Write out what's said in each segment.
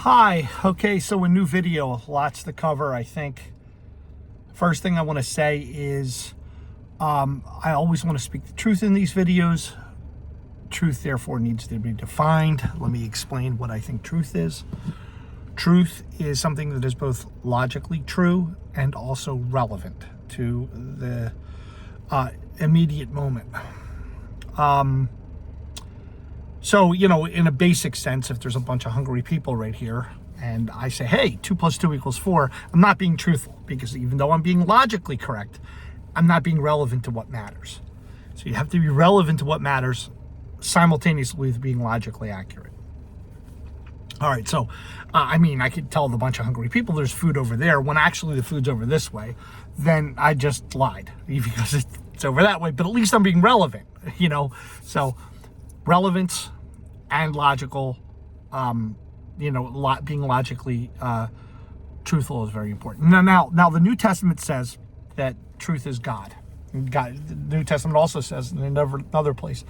Hi. Okay, so a new video, lots to cover, I think. First thing I want to say is I always want to speak the truth in these videos. Truth, therefore, needs to be defined. Let me explain what I think truth is. Truth is something that is both logically true and also relevant to the immediate moment. So, in a basic sense, if there's a bunch of hungry people right here and I say, hey, 2 + 2 = 4, I'm not being truthful, because even though I'm being logically correct, I'm not being relevant to what matters. So you have to be relevant to what matters simultaneously with being logically accurate. All right, so, I could tell the bunch of hungry people there's food over there when actually the food's over this way. Then I just lied because it's over that way, but at least I'm being relevant, So relevance and logical, being logically truthful is very important. Now, the New Testament says that truth is God. The New Testament also says in another place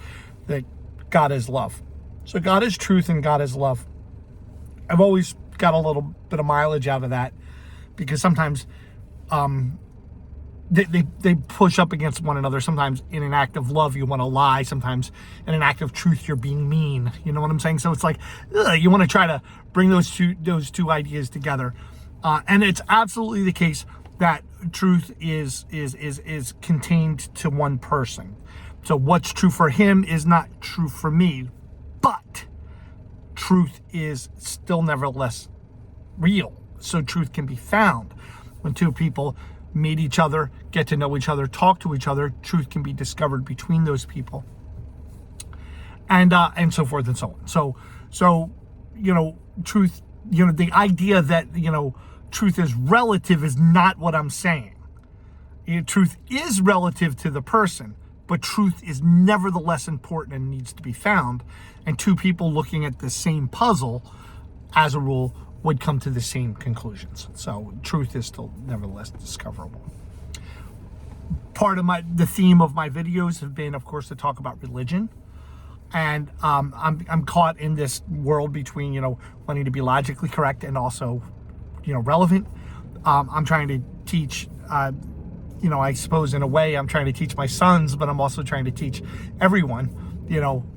that God is love. So God is truth and God is love. I've always got a little bit of mileage out of that, because sometimes they push up against one another. Sometimes in an act of love you want to lie. Sometimes in an act of truth you're being mean. You know what I'm saying? So it's like you want to try to bring those two ideas together, and it's absolutely the case that truth is contained to one person. So what's true for him is not true for me, but truth is still nevertheless real. So truth can be found when two people meet each other, get to know each other, talk to each other. Truth can be discovered between those people, and so forth and so on. So truth. The idea that truth is relative is not what I'm saying. Truth is relative to the person, but truth is nevertheless important and needs to be found. And two people looking at the same puzzle, as a rule, would come to the same conclusions. So truth is still nevertheless discoverable. Part of the theme of my videos have been, of course, to talk about religion. And I'm caught in this world between, wanting to be logically correct and also, relevant. I'm trying to teach, I suppose in a way I'm trying to teach my sons, but I'm also trying to teach everyone,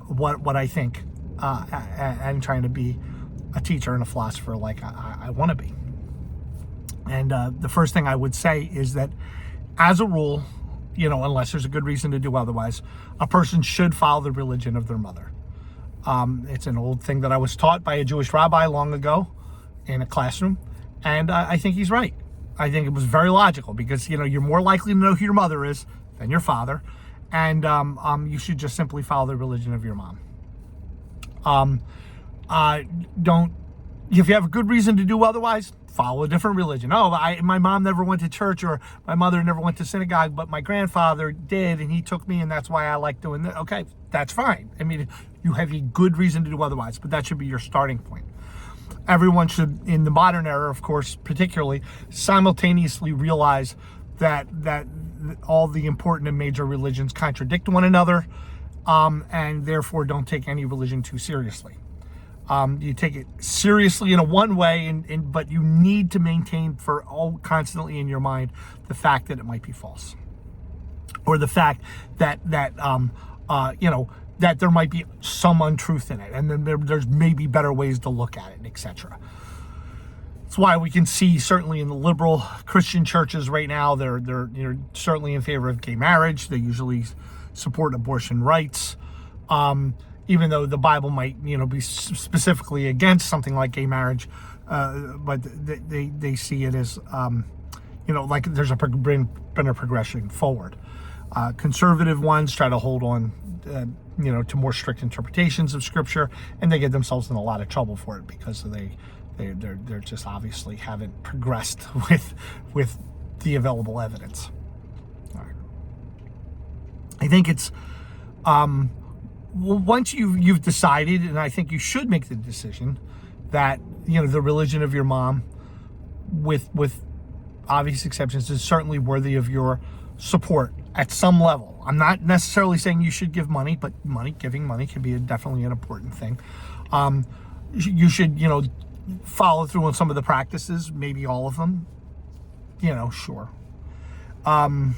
what I think, and trying to be a teacher and a philosopher like I want to be. And the first thing I would say is that, as a rule, unless there's a good reason to do otherwise, a person should follow the religion of their mother. It's an old thing that I was taught by a Jewish rabbi long ago in a classroom, and I think he's right. I think it was very logical, because you're more likely to know who your mother is than your father, and you should just simply follow the religion of your mom. If you have a good reason to do otherwise, follow a different religion. My mom never went to church, or my mother never went to synagogue, but my grandfather did, and he took me, and that's why I like doing that. Okay, that's fine. You have a good reason to do otherwise, but that should be your starting point. Everyone should, in the modern era, of course, particularly, simultaneously realize that all the important and major religions contradict one another, and therefore don't take any religion too seriously. You take it seriously in one way, but you need to maintain constantly in your mind the fact that it might be false, or the fact that there might be some untruth in it, and then there's maybe better ways to look at it, etc. That's why we can see, certainly in the liberal Christian churches right now, they're certainly in favor of gay marriage. They usually support abortion rights, even though the Bible might be specifically against something like gay marriage, but they see it as like there's been a progression forward. Conservative ones try to hold on to more strict interpretations of Scripture, and they get themselves in a lot of trouble for it, because they're just obviously haven't progressed with the available evidence. All right. I think it's once you've decided, and I think you should make the decision, that the religion of your mom, with obvious exceptions, is certainly worthy of your support at some level. I'm not necessarily saying you should give money, but giving money can be definitely an important thing. You should follow through on some of the practices, maybe all of them, sure. The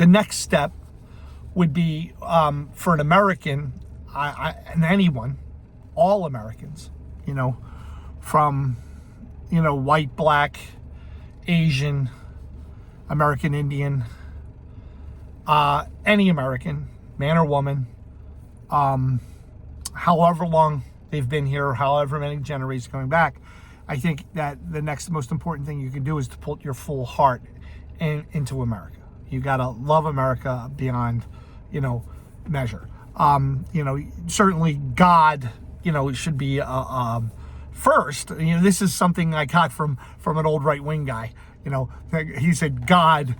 next step would be for an American, and anyone, all Americans, from, white, black, Asian, American Indian, any American, man or woman, however long they've been here, however many generations going back, I think that the next most important thing you can do is to put your full heart into America. You got to love America beyond, measure. Certainly God, should be first. This is something I got from an old right-wing guy. He said God,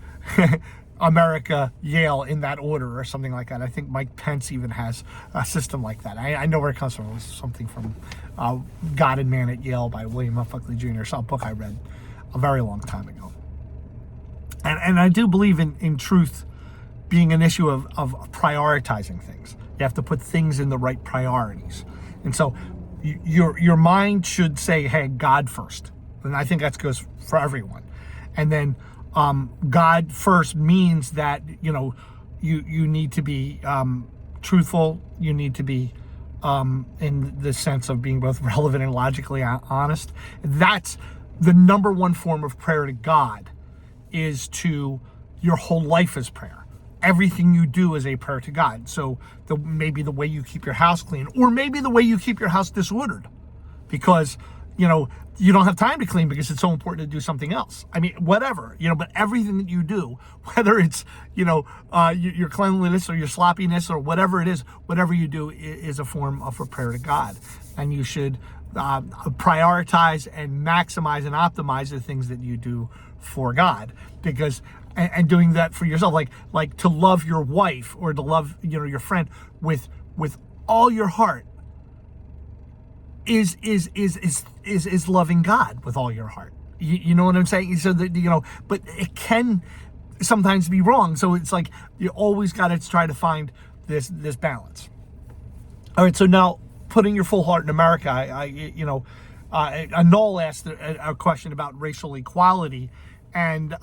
America, Yale, in that order or something like that. I think Mike Pence even has a system like that. I know where it comes from. It was something from God and Man at Yale by William F. Buckley Jr., some book I read a very long time ago. And I do believe in truth being an issue of prioritizing things. You have to put things in the right priorities. And so your mind should say, hey, God first. And I think that goes for everyone. And then God first means that, you need to be truthful. You need to be in the sense of being both relevant and logically honest. That's the number one form of prayer to God, is to your whole life is prayer. Everything you do is a prayer to God. So maybe the way you keep your house clean, or maybe the way you keep your house disordered, because, you don't have time to clean because it's so important to do something else. I mean, whatever, but everything that you do, whether it's, your cleanliness or your sloppiness or whatever it is, whatever you do is a form of a prayer to God. And you should prioritize and maximize and optimize the things that you do for God, because and doing that for yourself, like to love your wife or to love your friend with all your heart is loving God with all your heart. You know what I'm saying? So that but it can sometimes be wrong. So it's like you always got to try to find this balance. All right, so now putting your full heart in America, Noel asked a question about racial equality, and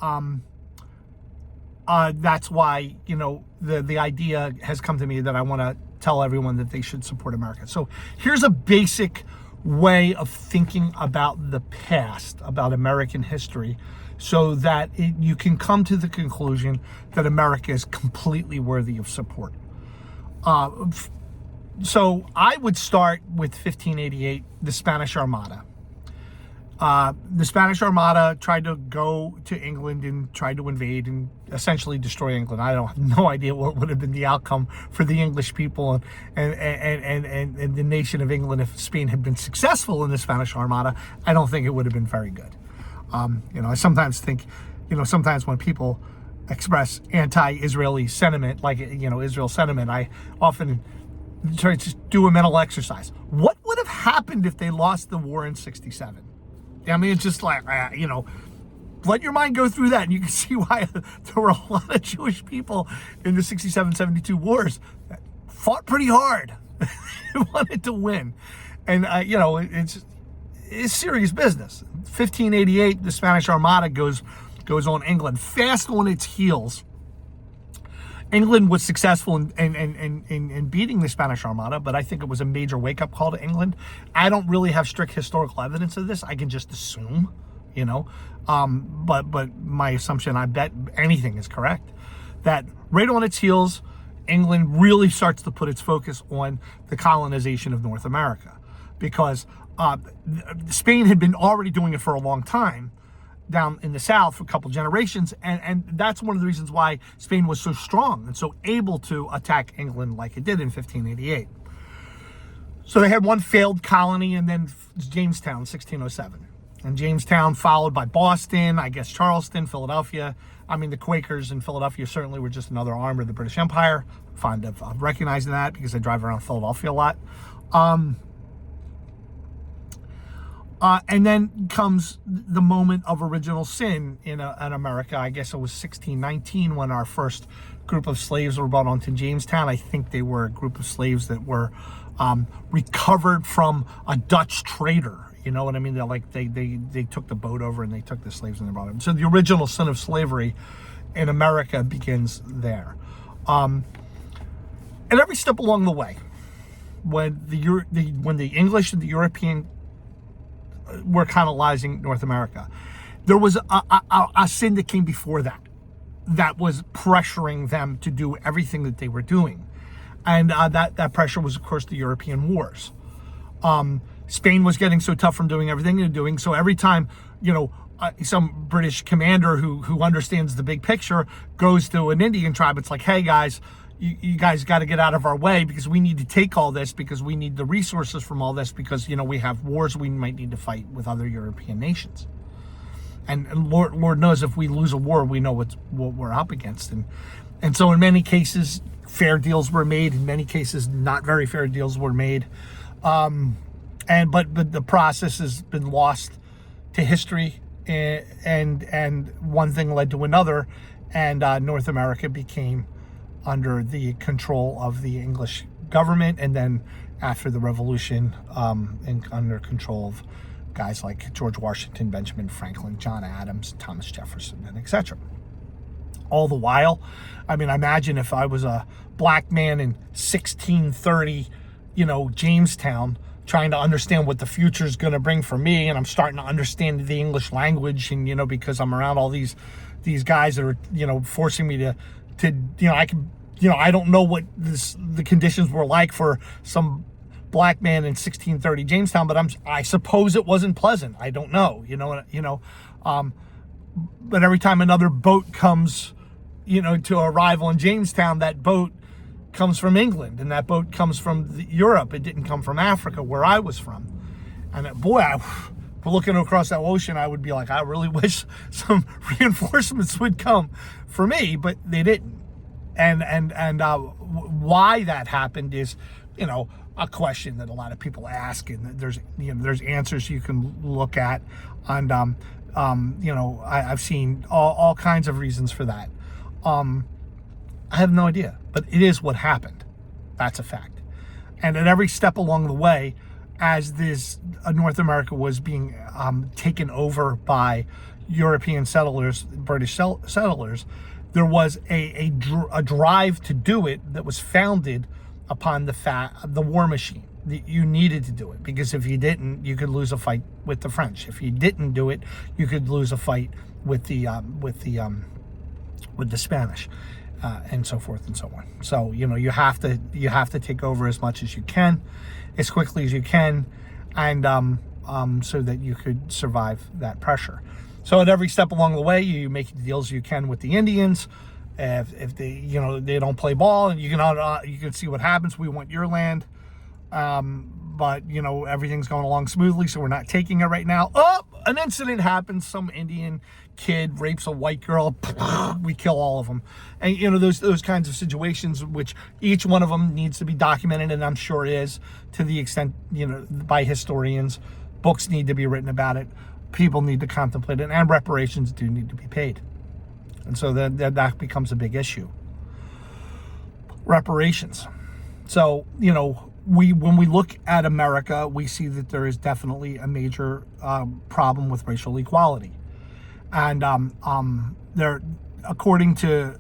that's why the idea has come to me that I want to tell everyone that they should support America. So here's a basic way of thinking about the past, about American history, so that you can come to the conclusion that America is completely worthy of support. So I would start with 1588, the Spanish Armada. The Spanish Armada tried to go to England and tried to invade and essentially destroy England. I don't have no idea what would have been the outcome for the English people and the nation of England if Spain had been successful in the Spanish Armada. I don't think it would have been very good. I sometimes think, sometimes when people express anti-Israeli sentiment, like, Israel sentiment, I often try to do a mental exercise. What would have happened if they lost the war in 67? I mean, it's just like, let your mind go through that, and you can see why there were a lot of Jewish people in the 67-72 wars that fought pretty hard. They wanted to win. And, it's serious business. 1588, the Spanish Armada goes on England, fast on its heels. England was successful in beating the Spanish Armada, but I think it was a major wake-up call to England. I don't really have strict historical evidence of this. I can just assume, but my assumption, I bet anything is correct, that right on its heels, England really starts to put its focus on the colonization of North America, because Spain had been already doing it for a long time down in the South for a couple generations, and that's one of the reasons why Spain was so strong and so able to attack England like it did in 1588. So they had one failed colony, and then Jamestown, 1607. And Jamestown followed by Boston, I guess Charleston, Philadelphia. I mean, the Quakers in Philadelphia certainly were just another arm of the British Empire. I'm fond of recognizing that because I drive around Philadelphia a lot. And then comes the moment of original sin in America. I guess it was 1619 when our first group of slaves were brought onto Jamestown. I think they were a group of slaves that were recovered from a Dutch trader. You know what I mean? They took the boat over and they took the slaves and they brought them. So the original sin of slavery in America begins there. And every step along the way, when the English and the European were colonizing North America, there was a sin that came before that was pressuring them to do everything that they were doing. And that pressure was, of course, the European wars. Spain was getting so tough from doing everything they're doing. So every time, some British commander who understands the big picture goes to an Indian tribe, it's like, hey, guys, you guys got to get out of our way because we need to take all this, because we need the resources from all this, because, we have wars we might need to fight with other European nations. And Lord knows if we lose a war, we know what we're up against. And so in many cases, fair deals were made. In many cases, not very fair deals were made. But the process has been lost to history, and one thing led to another, and North America became under the control of the English government, and then after the Revolution, under control of guys like George Washington, Benjamin Franklin, John Adams, Thomas Jefferson, and etc. All the while, I mean, imagine if I was a black man in 1630, Jamestown, trying to understand what the future is going to bring for me, and I'm starting to understand the English language, and because I'm around all these guys that are forcing me to I don't know what the conditions were like for some black man in 1630 Jamestown, but I suppose it wasn't pleasant. I don't know, but every time another boat comes, to arrival in Jamestown, that boat comes from England, and that boat comes from Europe. It didn't come from Africa, where I was from. And looking across that ocean, I would be like, I really wish some reinforcements would come for me, but they didn't. And why that happened is, a question that a lot of people ask, and there's answers you can look at, and I've seen all kinds of reasons for that. I have no idea, but it is what happened. That's a fact. And at every step along the way, as North America was being taken over by European settlers, British settlers, there was a drive to do it that was founded upon the war machine. You needed to do it, because if you didn't, you could lose a fight with the French. If you didn't do it, you could lose a fight with the Spanish, and so forth and so on. So you have to take over as much as you can, as quickly as you can, and so that you could survive that pressure. So at every step along the way, you make the deals you can with the Indians. If they they don't play ball, and you can see what happens. We want your land, but everything's going along smoothly, so we're not taking it right now. Oh, an incident happens. Some Indian kid rapes a white girl. We kill all of them, and those kinds of situations, which each one of them needs to be documented, and I'm sure is, to the extent by historians. Books need to be written about it. People need to contemplate it, and reparations do need to be paid. And so that becomes a big issue. Reparations. So, when we look at America, we see that there is definitely a major problem with racial equality. And there, according to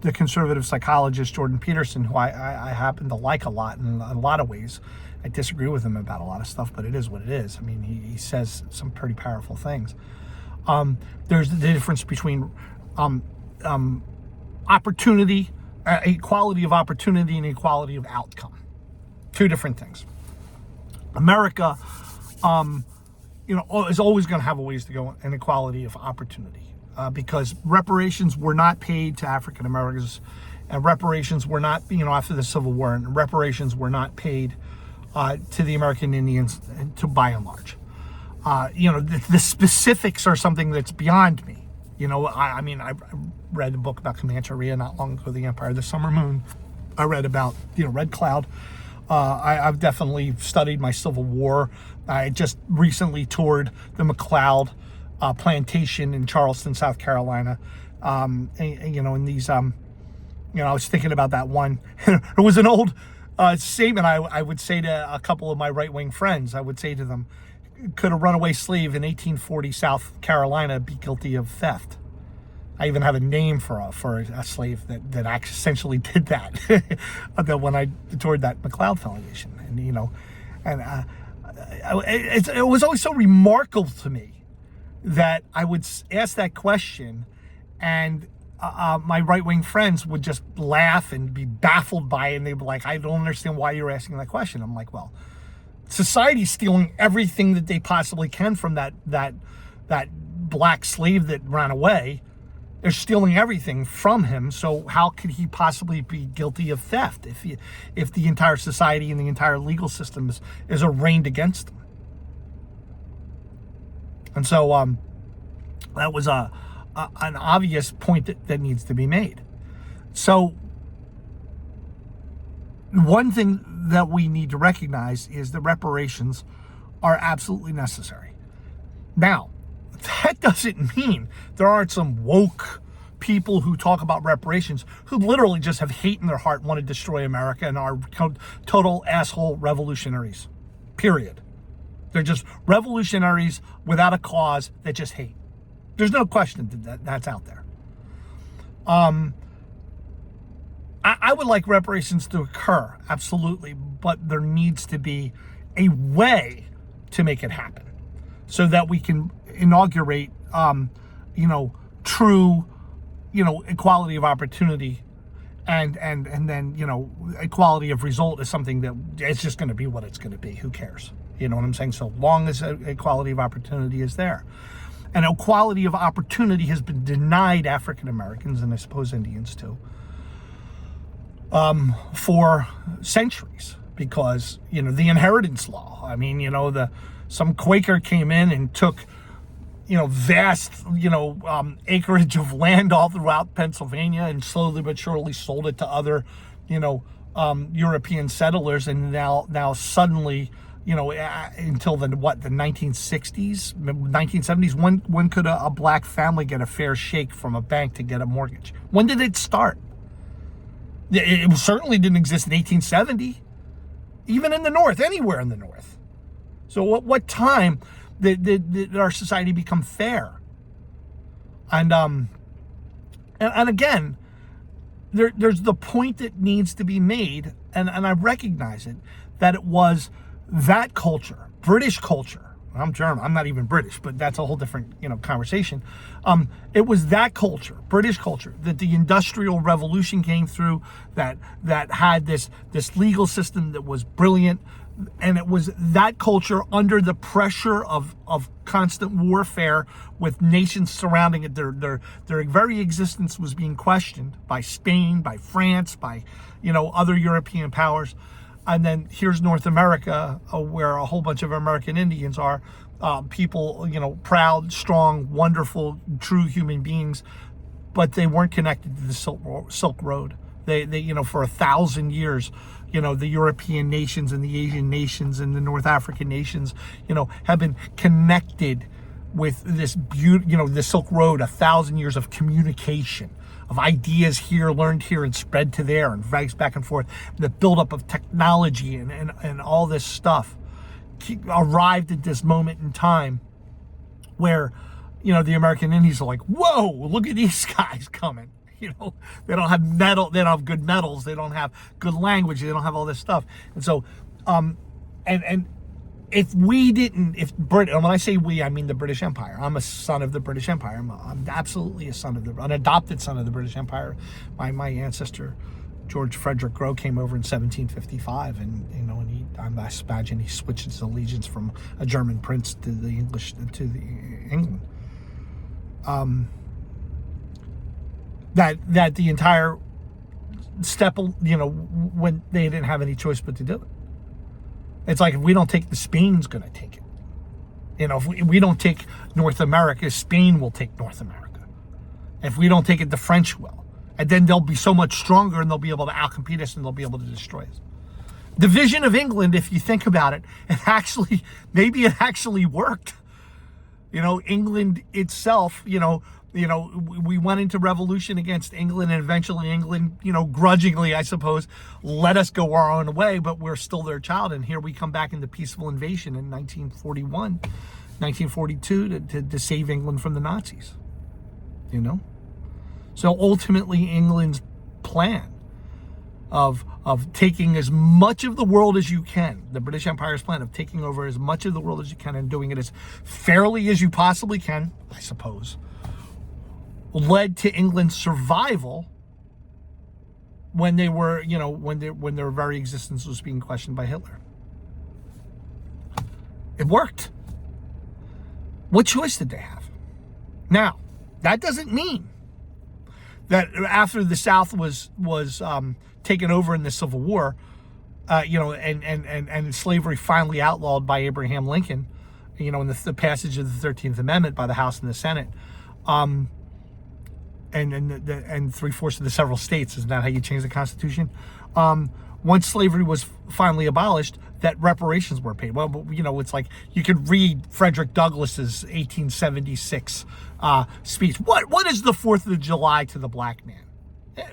the conservative psychologist Jordan Peterson, who I happen to like a lot in a lot of ways. I disagree with him about a lot of stuff, but it is what it is. I mean, he says some pretty powerful things. There's the difference between opportunity, equality of opportunity, and equality of outcome. Two different things. America, is always going to have a ways to go in equality of opportunity, because reparations were not paid to African Americans, and reparations were not, after the Civil War, and reparations were not paid to the American Indians, by and large. The specifics are something that's beyond me. I read a book about Comancheria not long ago, The Empire of the Summer Moon. I read about, Red Cloud. I've definitely studied my Civil War. I just recently toured the McLeod plantation in Charleston, South Carolina. In these I was thinking about that one. It was an old statement I would say to a couple of my right-wing friends. I would say to them, could a runaway slave in 1840 South Carolina be guilty of theft? I even have a name for a slave that essentially did that. When I toured that McLeod Foundation, it was always so remarkable to me that I would ask that question, and my right-wing friends would just laugh and be baffled by it, and they'd be like, I don't understand why you're asking that question. I'm like, well, society's stealing everything that they possibly can from that black slave that ran away. They're stealing everything from him, so how could he possibly be guilty of theft if the entire society and the entire legal system is arraigned against him? And so that was an obvious point that needs to be made. So one thing that we need to recognize is that reparations are absolutely necessary. Now, that doesn't mean there aren't some woke people who talk about reparations who literally just have hate in their heart, want to destroy America, and are total asshole revolutionaries. Period. They're just revolutionaries without a cause that just hate. There's no question that's out there. I would like reparations to occur, absolutely, but there needs to be a way to make it happen so that we can inaugurate, true, equality of opportunity, and then, equality of result is something that it's just going to be what it's going to be. Who cares? You know what I'm saying? So long as equality of opportunity is there. And equality of opportunity has been denied African Americans, and I suppose Indians too, for centuries, because, the inheritance law. I mean, some Quaker came in and took, vast, acreage of land all throughout Pennsylvania, and slowly but surely sold it to other, European settlers. And now suddenly, until the 1970s, when could a black family get a fair shake from a bank to get a mortgage? When did it start? It certainly didn't exist in 1870, even in the North, anywhere in the North. So at what time did our society become fair? And again, there's the point that needs to be made, and I recognize it, that it was that culture, British culture. I'm German, I'm not even British, but that's a whole different, conversation. It was that culture, British culture, that the Industrial Revolution came through, that had this legal system that was brilliant. And it was that culture under the pressure of constant warfare with nations surrounding it. Their very existence was being questioned by Spain, by France, by, other European powers. And then here's North America, where a whole bunch of American Indians are, people, proud, strong, wonderful, true human beings, but they weren't connected to the Silk Road. They for 1,000 years, the European nations and the Asian nations and the North African nations, have been connected with this the Silk Road, 1,000 years of communication, of ideas here, learned here, and spread to there, and back and forth. The buildup of technology and all this stuff arrived at this moment in time where, the American Indians are like, whoa, look at these guys coming. They don't have metal, they don't have good metals, they don't have good language, they don't have all this stuff. And so, and if when I say we, I mean the British Empire. I'm a son of the British Empire. I'm absolutely an adopted son of the British Empire. My ancestor, George Frederick Grow, came over in 1755, and I imagine he switched his allegiance from a German prince to the English to the England. That the entire step, when they didn't have any choice but to do it. It's like, if we don't take Spain's going to take it. If we don't take North America, Spain will take North America. If we don't take it, the French will. And then they'll be so much stronger, and they'll be able to outcompete us, and they'll be able to destroy us. Division of England, if you think about it, maybe it actually worked. England itself, we went into revolution against England, and eventually England, grudgingly, I suppose, let us go our own way, but we're still their child. And here we come back into peaceful invasion in 1941, 1942 to save England from the Nazis, So ultimately, England's plan of taking as much of the world as you can, the British Empire's plan of taking over as much of the world as you can and doing it as fairly as you possibly can, I suppose, led to England's survival when they were, when their very existence was being questioned by Hitler. It worked. What choice did they have? Now, that doesn't mean that after the South was taken over in the Civil War, and slavery finally outlawed by Abraham Lincoln, in the passage of the 13th Amendment by the House and the Senate, and 3/4 of the several states. Isn't that how you change the Constitution? Once slavery was finally abolished, that reparations were paid. Well, it's like you could read Frederick Douglass's 1876 speech. What is the 4th of July to the black man?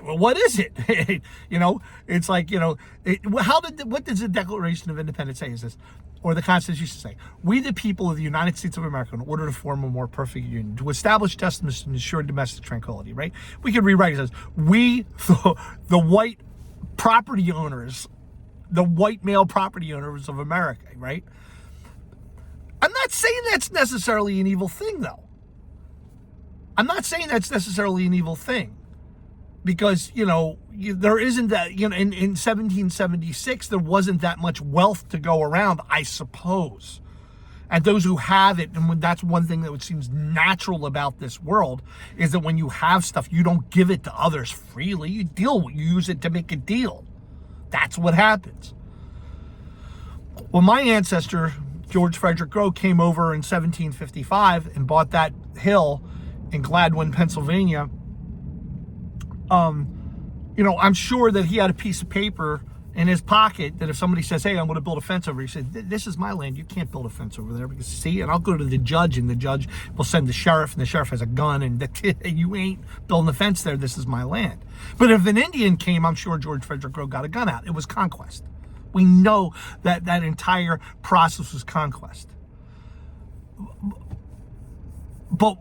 Well, what is it? It's like, what does the Declaration of Independence say? Is this, or the Constitution say? We, the people of the United States of America, in order to form a more perfect union, to establish justice and ensure domestic tranquility, right? We could rewrite it. It says, we, the white property owners, the white male property owners of America, right? I'm not saying that's necessarily an evil thing, though. I'm not saying that's necessarily an evil thing. Because, there isn't that, in 1776, there wasn't that much wealth to go around, I suppose. And those who have it, and that's one thing that seems natural about this world, is that when you have stuff, you don't give it to others freely. You use it to make a deal. That's what happens. Well, my ancestor, George Frederick Grow, came over in 1755 and bought that hill in Gladwin, Pennsylvania. I'm sure that he had a piece of paper in his pocket that if somebody says, hey, I'm going to build a fence over, he said, this is my land. You can't build a fence over there because see, and I'll go to the judge, and the judge will send the sheriff, and the sheriff has a gun, and you ain't building a fence there. This is my land. But if an Indian came, I'm sure George Frederick Grow got a gun out. It was conquest. We know that entire process was conquest. But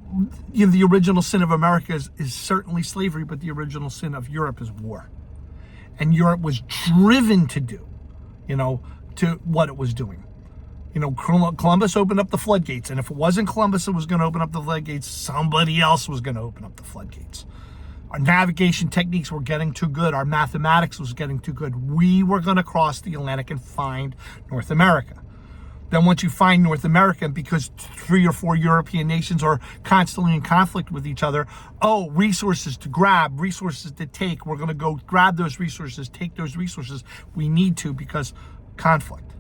the original sin of America is certainly slavery, but the original sin of Europe is war. And Europe was driven to do, to what it was doing. Columbus opened up the floodgates, and if it wasn't Columbus that was going to open up the floodgates, somebody else was going to open up the floodgates. Our navigation techniques were getting too good. Our mathematics was getting too good. We were going to cross the Atlantic and find North America. Then once you find North America, because 3 or 4 European nations are constantly in conflict with each other, resources to grab, resources to take. We're going to go grab those resources, take those resources. We need to because conflict.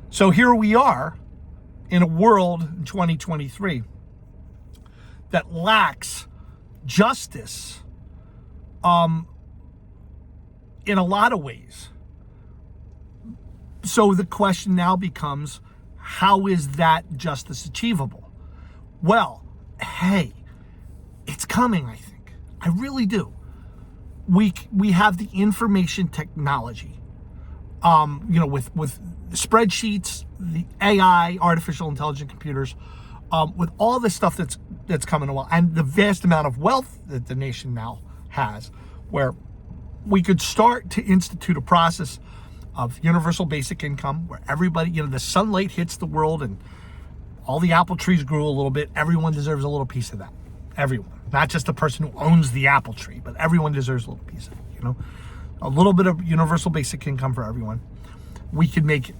So here we are in a world in 2023 that lacks justice in a lot of ways. So the question now becomes, how is that justice achievable? Well, hey, it's coming, I think. I really do. We have the information technology, with spreadsheets, the AI, artificial intelligent computers, with all this stuff that's coming along, and the vast amount of wealth that the nation now has, where we could start to institute a process of universal basic income where everybody, the sunlight hits the world and all the apple trees grew a little bit. Everyone deserves a little piece of that. Everyone, not just the person who owns the apple tree, but everyone deserves a little piece of it, a little bit of universal basic income for everyone. We could make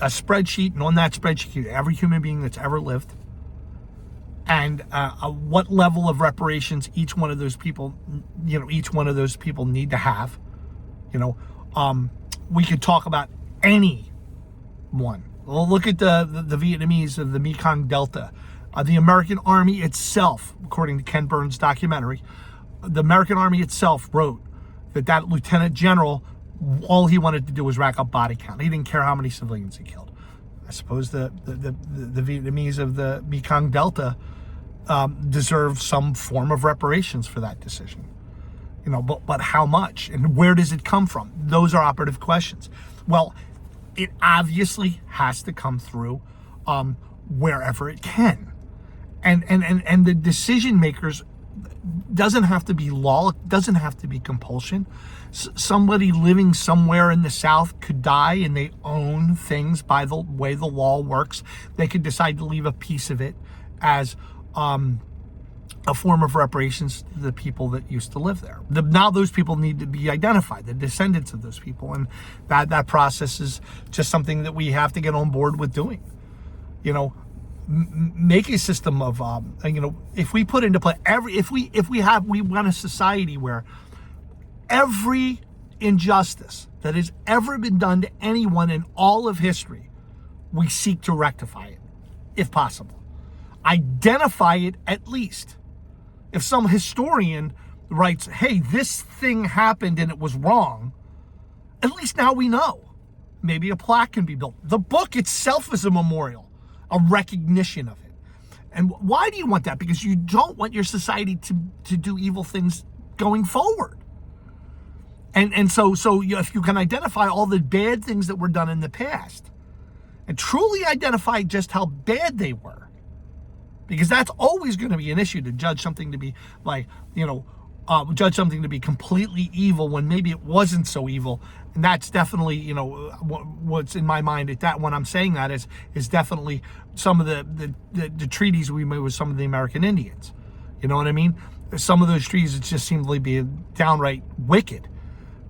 a spreadsheet, and on that spreadsheet, every human being that's ever lived, and what level of reparations each one of those people need to have, we could talk about any one. Well, look at the Vietnamese of the Mekong Delta. The American Army itself, according to Ken Burns' documentary, the American Army itself wrote that lieutenant general, all he wanted to do was rack up body count. He didn't care how many civilians he killed. I suppose the Vietnamese of the Mekong Delta deserve some form of reparations for that decision. But how much and where does it come from? Those are operative questions. Well, it obviously has to come through wherever it can, and the decision makers doesn't have to be law, it doesn't have to be compulsion. Somebody living somewhere in the South could die and they own things by the way the law works. They could decide to leave a piece of it as a form of reparations to the people that used to live there. Now those people need to be identified, the descendants of those people, and that process is just something that we have to get on board with doing. Make a system of if we put into play we want a society where every injustice that has ever been done to anyone in all of history, we seek to rectify it, if possible. Identify it at least. If some historian writes, hey, this thing happened and it was wrong, at least now we know. Maybe a plaque can be built. The book itself is a memorial, a recognition of it. And why do you want that? Because you don't want your society to do evil things going forward. And so if you can identify all the bad things that were done in the past and truly identify just how bad they were, because that's always going to be an issue, to judge something to be judge something to be completely evil when maybe it wasn't so evil. And that's definitely, what's in my mind at that when I'm saying that is definitely some of the treaties we made with some of the American Indians. You know what I mean? Some of those treaties, it just seemed to be downright wicked.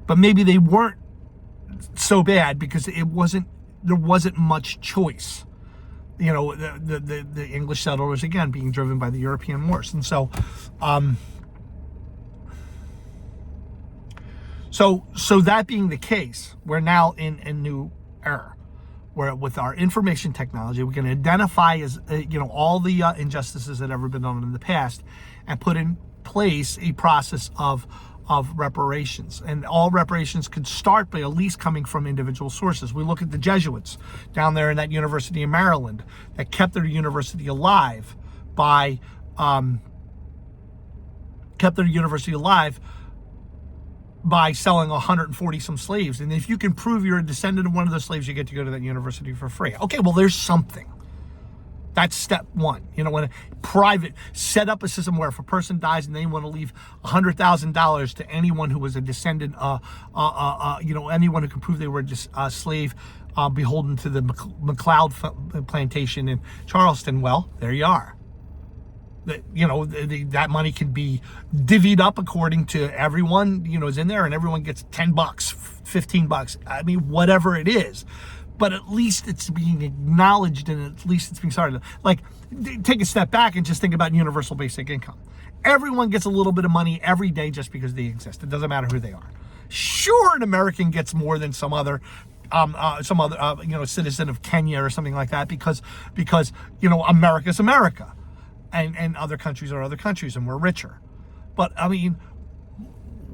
But maybe they weren't so bad because there wasn't much choice. The English settlers, again, being driven by the European wars. And so that being the case, we're now in a new era where with our information technology, we can identify all the injustices that have ever been done in the past and put in place a process of reparations. And all reparations could start by at least coming from individual sources. We look at the Jesuits down there in that University of Maryland that kept their university alive by selling 140 some slaves. And if you can prove you're a descendant of one of those slaves, you get to go to that university for free. Okay, well, there's something. That's step one. When a private set up a system where if a person dies and they want to leave $100,000 to anyone who was a descendant, anyone who can prove they were a slave beholden to the McLeod plantation in Charleston, well, there you are. That money can be divvied up according to everyone, is in there, and everyone gets $10, $15. I mean, whatever it is. But at least it's being acknowledged and at least it's being started. Like, take a step back and just think about universal basic income. Everyone gets a little bit of money every day just because they exist. It doesn't matter who they are. Sure, an American gets more than some other citizen of Kenya or something like that because America's America and other countries are other countries and we're richer. But I mean,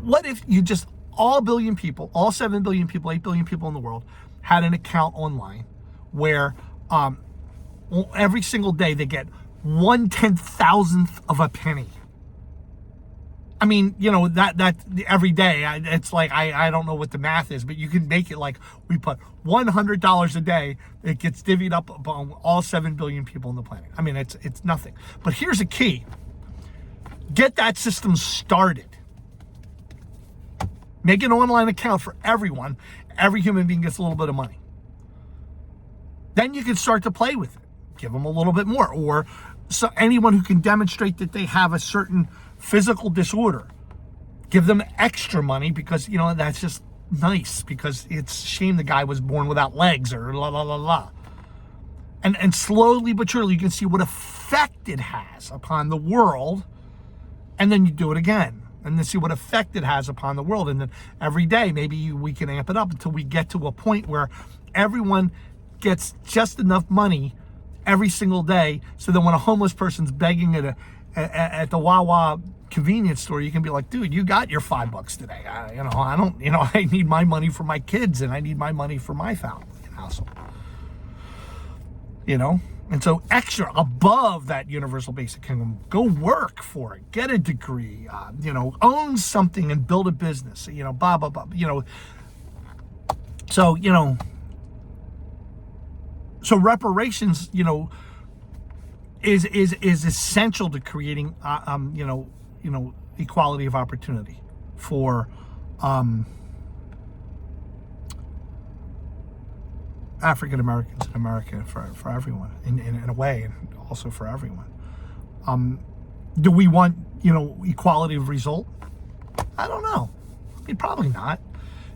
what if you just all 7 billion people, 8 billion people in the world had an account online where every single day they get 1/10,000th of a penny. I mean, that every day, it's like, I don't know what the math is, but you can make it like we put $100 a day, it gets divvied up among all 7 billion people on the planet. I mean, it's nothing. But here's a key. Get that system started. Make an online account for everyone. Every human being gets a little bit of money. Then you can start to play with it. Give them a little bit more. Or so anyone who can demonstrate that they have a certain physical disorder, give them extra money because, that's just nice because it's a shame the guy was born without legs or la, la, la, la. And slowly but surely you can see what effect it has upon the world. And then you do it again. And then see what effect it has upon the world. And then every day, maybe we can amp it up until we get to a point where everyone gets just enough money every single day. So that when a homeless person's begging at the Wawa convenience store, you can be like, dude, you got your $5 today. I need my money for my kids and I need my money for my family and household. you know. And so extra above that universal basic income, go work for it, get a degree, you know, own something and build a business, you know, blah, blah, blah, you know. So, you know, so reparations, you know, is essential to creating, you know, equality of opportunity for, African Americans in America, for everyone, in a way, and also for everyone. Do we want, you know, equality of result? I don't know. I mean, probably not.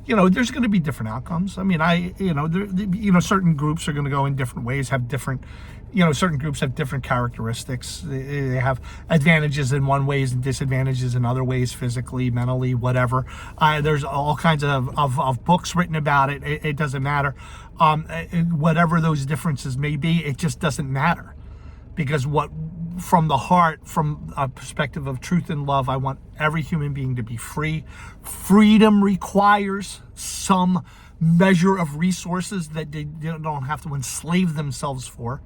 You know, there's going to be different outcomes. I mean, you know, certain groups are going to go in different ways, have different, you know, certain groups have different characteristics. They have advantages in one ways and disadvantages in other ways, physically, mentally, whatever. There's all kinds of books written about it. It doesn't matter. Whatever those differences may be, it just doesn't matter. Because from the heart, from a perspective of truth and love, I want every human being to be free. Freedom requires some measure of resources that they don't have to enslave themselves for.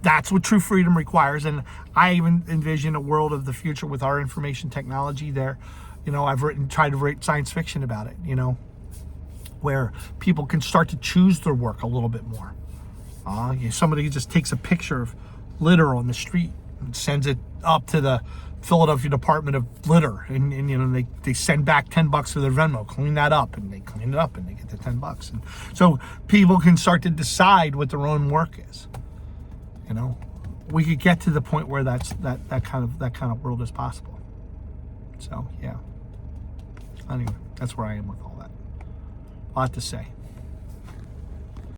That's what true freedom requires. And I even envision a world of the future with our information technology there. You know, I've tried to write science fiction about it, you know, where people can start to choose their work a little bit more. Somebody just takes a picture of litter on the street and sends it up to the Philadelphia Department of Litter, and you know, they send back $10 for their Venmo, clean that up, and they clean it up and they get the $10. And so people can start to decide what their own work is. You know, we could get to the point where that kind of world is possible. So yeah. Anyway, that's where I am with all that. A lot to say.